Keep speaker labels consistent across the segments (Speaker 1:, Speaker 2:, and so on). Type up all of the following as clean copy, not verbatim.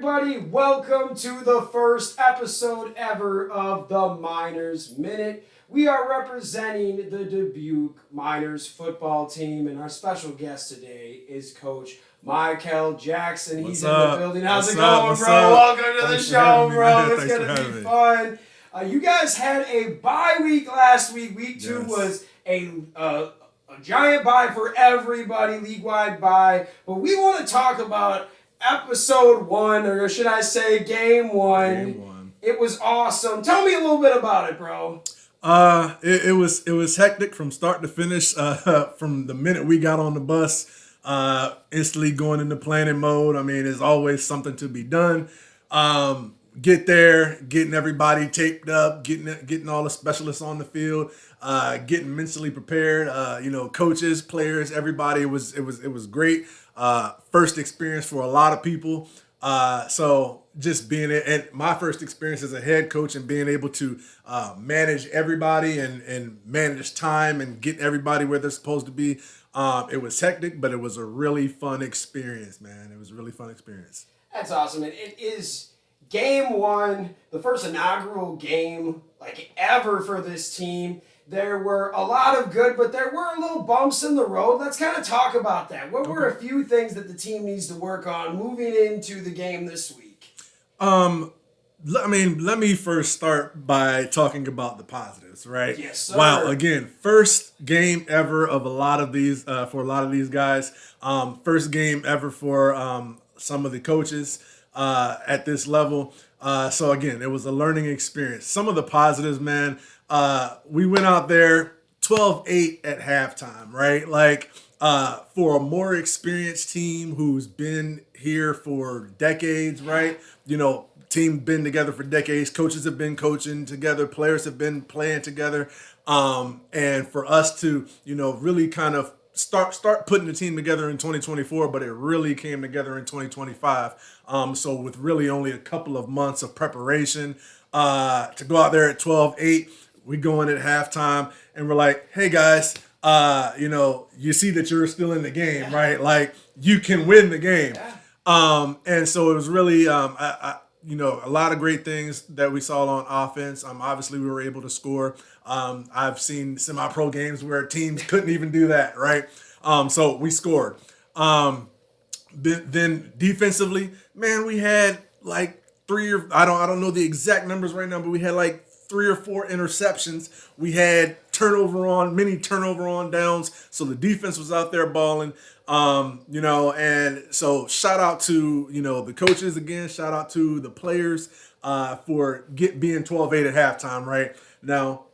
Speaker 1: everybody? Welcome to the first episode ever of the Miners Minute. We are representing the Dubuque Miners football team, and our special guest today is Coach Michael Jackson. He's in the building. How's it going, bro? Welcome to the show, bro. It's going to be fun. You guys had a bye week last week. Week 2 was a giant bye for everybody, league-wide bye. But we want to talk about episode 1, or should I say game 1.
Speaker 2: Game 1.
Speaker 1: It was awesome. Tell me a little bit about it, bro.
Speaker 2: It was hectic from start to finish. From the minute we got on the bus, instantly going into planning mode. I mean, there's always something to be done. Get there, getting everybody taped up, getting all the specialists on the field, getting mentally prepared. Coaches, players, everybody. It was great. First experience for a lot of people. So just being it, and my first experience as a head coach and being able to manage everybody and manage time and get everybody where they're supposed to be. It was hectic, but it was a really fun experience, man. It was a really fun experience.
Speaker 1: That's awesome. It is game 1, the first inaugural game ever for this team. There were a lot of good, but there were little bumps in the road. Let's kind of talk about that. What were a few things that the team needs to work on moving into the game this week?
Speaker 2: Let me first start by talking about the positives, right?
Speaker 1: Yes, sir.
Speaker 2: Wow, again, first game ever of a lot of these for a lot of these guys. First game ever for some of the coaches at this level. So again, it was a learning experience. Some of the positives, man. We went out there 12-8 at halftime, right? For a more experienced team who's been here for decades, right? Team been together for decades. Coaches have been coaching together. Players have been playing together. And for us to, really kind of start putting the team together in 2024, but it really came together in 2025. So with really only a couple of months of preparation, to go out there at 12-8, we go in at halftime and we're like, hey guys, you see that you're still in the game, right? You can win the game. And so it was really, a lot of great things that we saw on offense. Obviously we were able to score. I've seen semi-pro games where teams couldn't even do that, right? So we scored. Then defensively, man, we had I don't know the exact numbers right now, but we had 3 or 4 interceptions. We had many turnover on downs. So the defense was out there balling, and so shout out to, the coaches again, shout out to the players, for being 12-8 at halftime, right? Now,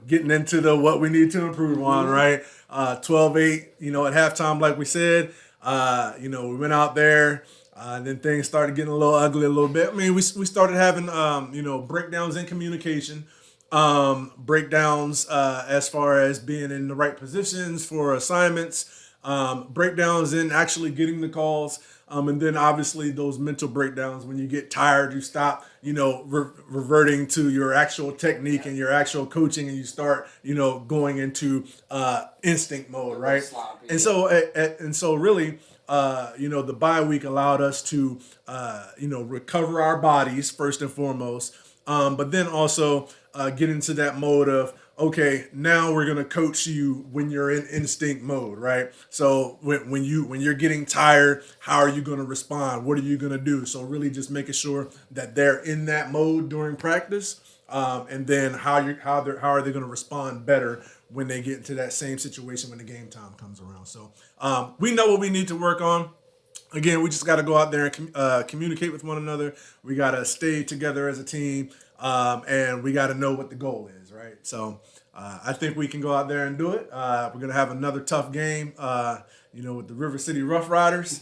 Speaker 2: getting into what we need to improve on, right? 12-8, at halftime, like we said, we went out there, and then things started getting a little ugly a little bit. I mean, we started having, breakdowns in communication, breakdowns as far as being in the right positions for assignments, breakdowns in actually getting the calls, and then obviously those mental breakdowns when you get tired, you stop, reverting to your actual technique and your actual coaching, and you start, going into instinct mode, right?
Speaker 1: Sloppy.
Speaker 2: And so really, the bye week allowed us to, recover our bodies first and foremost, but then also get into that mode of, okay, now we're gonna coach you when you're in instinct mode, right? So when you're getting tired, how are you gonna respond? What are you gonna do? So really just making sure that they're in that mode during practice, and then how are they gonna respond better when they get into that same situation when the game time comes around. So we know what we need to work on. Again, we just got to go out there and communicate with one another. We got to stay together as a team, and we got to know what the goal is, right? So I think we can go out there and do it. We're going to have another tough game, with the River City Rough Riders.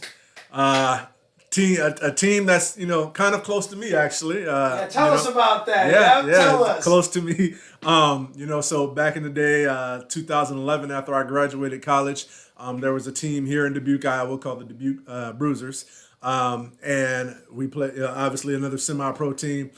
Speaker 2: A team that's, kind of close to me, actually.
Speaker 1: Tell us about that. Tell us.
Speaker 2: Close to me. So back in the day, 2011, after I graduated college, there was a team here in Dubuque, Iowa, called the Dubuque Bruisers. And we played, obviously, another semi-pro team.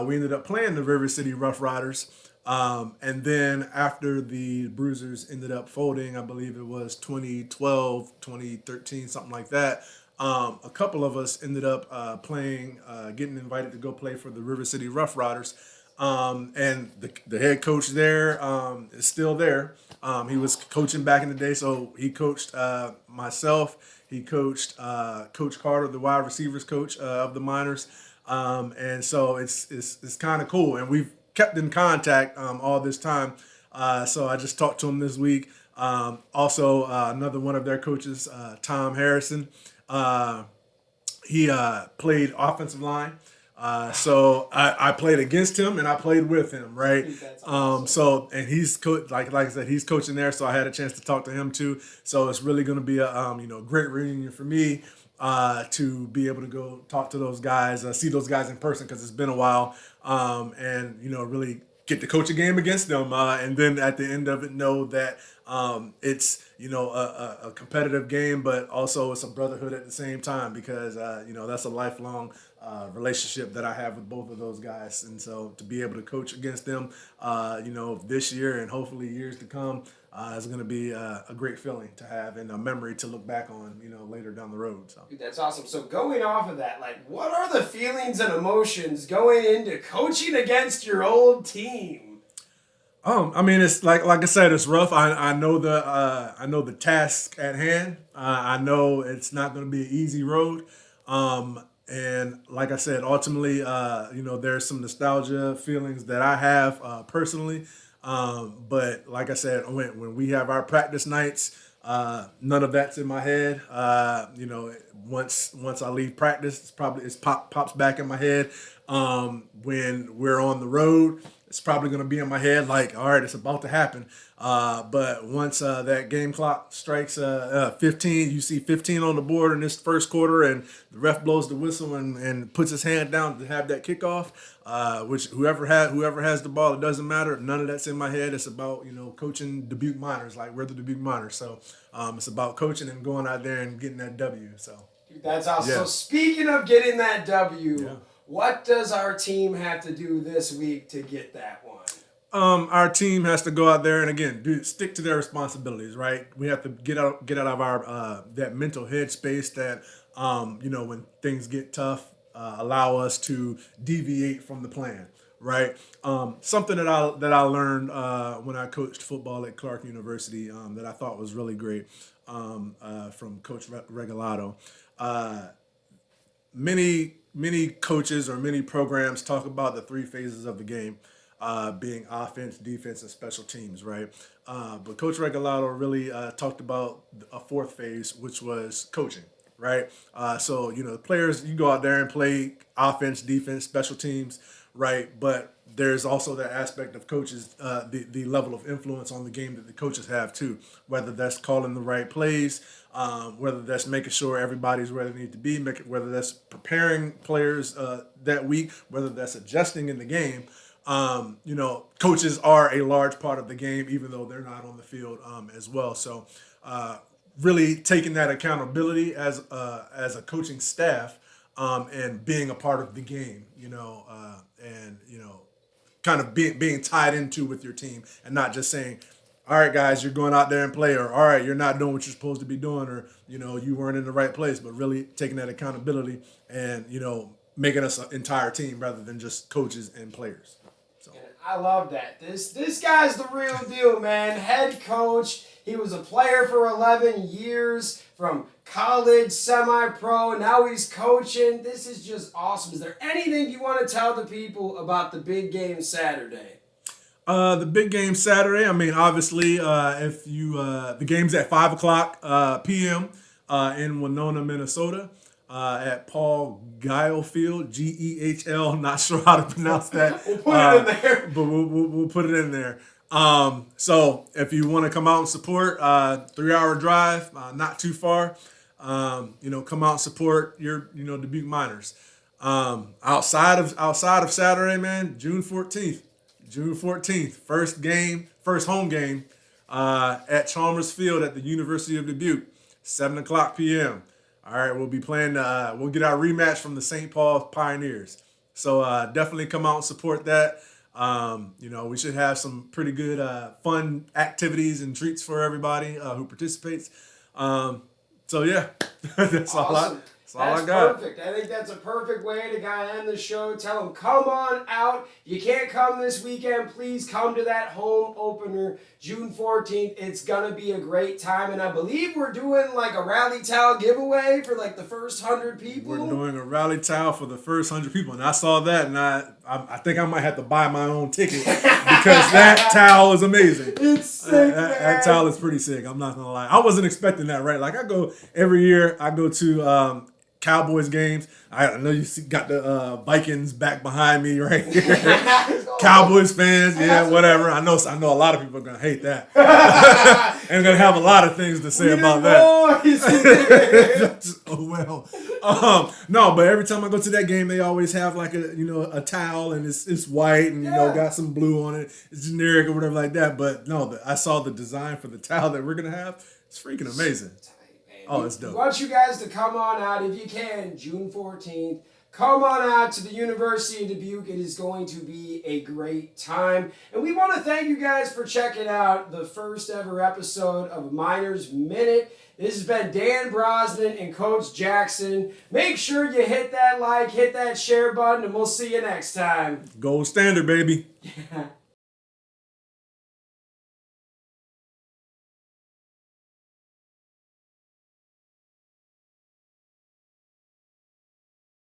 Speaker 2: We ended up playing the River City Rough Riders. And then after the Bruisers ended up folding, I believe it was 2012, 2013, something like that. A couple of us ended up getting invited to go play for the River City Rough Riders. And the head coach there is still there. He was coaching back in the day, so he coached myself. He coached Coach Carter, the wide receivers coach of the Miners. And so it's kind of cool. And we've kept in contact all this time. So I just talked to him this week. Also, another one of their coaches, Tom Harrison. He played offensive line. So I played against him and I played with him, right?
Speaker 1: That's awesome.
Speaker 2: So and he's like I said, he's coaching there, so I had a chance to talk to him too. So it's really going to be a great reunion for me to be able to go talk to those guys, see those guys in person because it's been a while, and really get to coach a game against them, and then at the end of it know that it's a competitive game, but also it's a brotherhood at the same time because that's a lifelong relationship that I have with both of those guys, and so to be able to coach against them, this year and hopefully years to come, is going to be a great feeling to have and a memory to look back on, later down the road. So
Speaker 1: Dude, that's awesome. So going off of that, like, what are the feelings and emotions going into coaching against your old team?
Speaker 2: I mean, it's like I said, it's rough. I know the task at hand. I know it's not going to be an easy road. And like I said, ultimately, there's some nostalgia feelings that I have personally. But like I said, when we have our practice nights, none of that's in my head. Once I leave practice, it pops back in my head. When we're on the road, it's probably going to be in my head like, all right, it's about to happen. But once that game clock strikes 15, you see 15 on the board in this first quarter, and the ref blows the whistle and puts his hand down to have that kickoff. Which whoever has the ball, it doesn't matter. None of that's in my head. It's about coaching Dubuque Miners, like we're the Dubuque Miners. So it's about coaching and going out there and getting that W. So
Speaker 1: That's awesome.
Speaker 2: Yeah.
Speaker 1: So speaking of getting that W,
Speaker 2: Yeah.
Speaker 1: what does our team have to do this week to get that one?
Speaker 2: Our team has to go out there and again stick to their responsibilities, right? We have to get out of our that mental headspace that when things get tough, allow us to deviate from the plan, right? Something that I learned when I coached football at Clark University that I thought was really great from Coach Regalado. Many coaches or many programs talk about the three phases of the game. Being offense, defense, and special teams, right? But Coach Regalado really talked about a fourth phase, which was coaching, right? So the players, you go out there and play offense, defense, special teams, right? But there's also that aspect of coaches, the level of influence on the game that the coaches have too, whether that's calling the right plays, whether that's making sure everybody's where they need to be, whether that's preparing players that week, whether that's adjusting in the game. Coaches are a large part of the game, even though they're not on the field as well. So really taking that accountability as a coaching staff and being a part of the game, and kind of being tied into with your team and not just saying, all right, guys, you're going out there and play, or all right, you're not doing what you're supposed to be doing, or you weren't in the right place, but really taking that accountability and making us an entire team rather than just coaches and players. So.
Speaker 1: And I love that. This guy's the real deal, man. Head coach. He was a player for 11 years, from college, semi-pro. Now he's coaching. This is just awesome. Is there anything you want to tell the people about the big game Saturday?
Speaker 2: The big game Saturday. I mean, obviously, if you the game's at 5:00 p.m. In Winona, Minnesota. At Paul Gehl Field, Gehl. Not sure how to pronounce that.
Speaker 1: We'll put it in there.
Speaker 2: But we'll put it in there. So if you want to come out and support, 3-hour drive, not too far. Come out and support your Dubuque Miners. Outside of Saturday, man, June 14th, first home game at Chalmers Field at the University of Dubuque, 7:00 p.m. All right, we'll be playing. We'll get our rematch from the St. Paul Pioneers. So definitely come out and support that. We should have some pretty good fun activities and treats for everybody who participates. So yeah, that's
Speaker 1: Awesome.
Speaker 2: all I
Speaker 1: That's
Speaker 2: got.
Speaker 1: perfect. I think that's a perfect way to kind of end the show. Tell them, come on out. You can't come this weekend. Please come to that home opener June 14th. It's going to be a great time. And I believe we're doing like a rally towel giveaway for like the first 100 people.
Speaker 2: We're doing a rally towel for the first 100 people. And I saw that, and I think I might have to buy my own ticket because that towel is amazing.
Speaker 1: It's sick,
Speaker 2: that towel is pretty sick. I'm not going to lie. I wasn't expecting that, right? Like I go every year, I go to Cowboys games. I know you got the Vikings back behind me right here. Cowboys fans, yeah, whatever. I know a lot of people are gonna hate that. And gonna have a lot of things to say about that. Oh well. No, but every time I go to that game, they always have like a towel, and it's white and got some blue on it. It's generic or whatever like that. But no, I saw the design for the towel that we're gonna have. It's freaking amazing. Oh, it's dope.
Speaker 1: We want you guys to come on out if you can, June 14th. Come on out to the University of Dubuque. It is going to be a great time. And we want to thank you guys for checking out the first ever episode of Miners Minute. This has been Dan Brosnan and Coach Jackson. Make sure you hit that like, hit that share button, and we'll see you next time.
Speaker 2: Gold standard, baby.
Speaker 1: Yeah.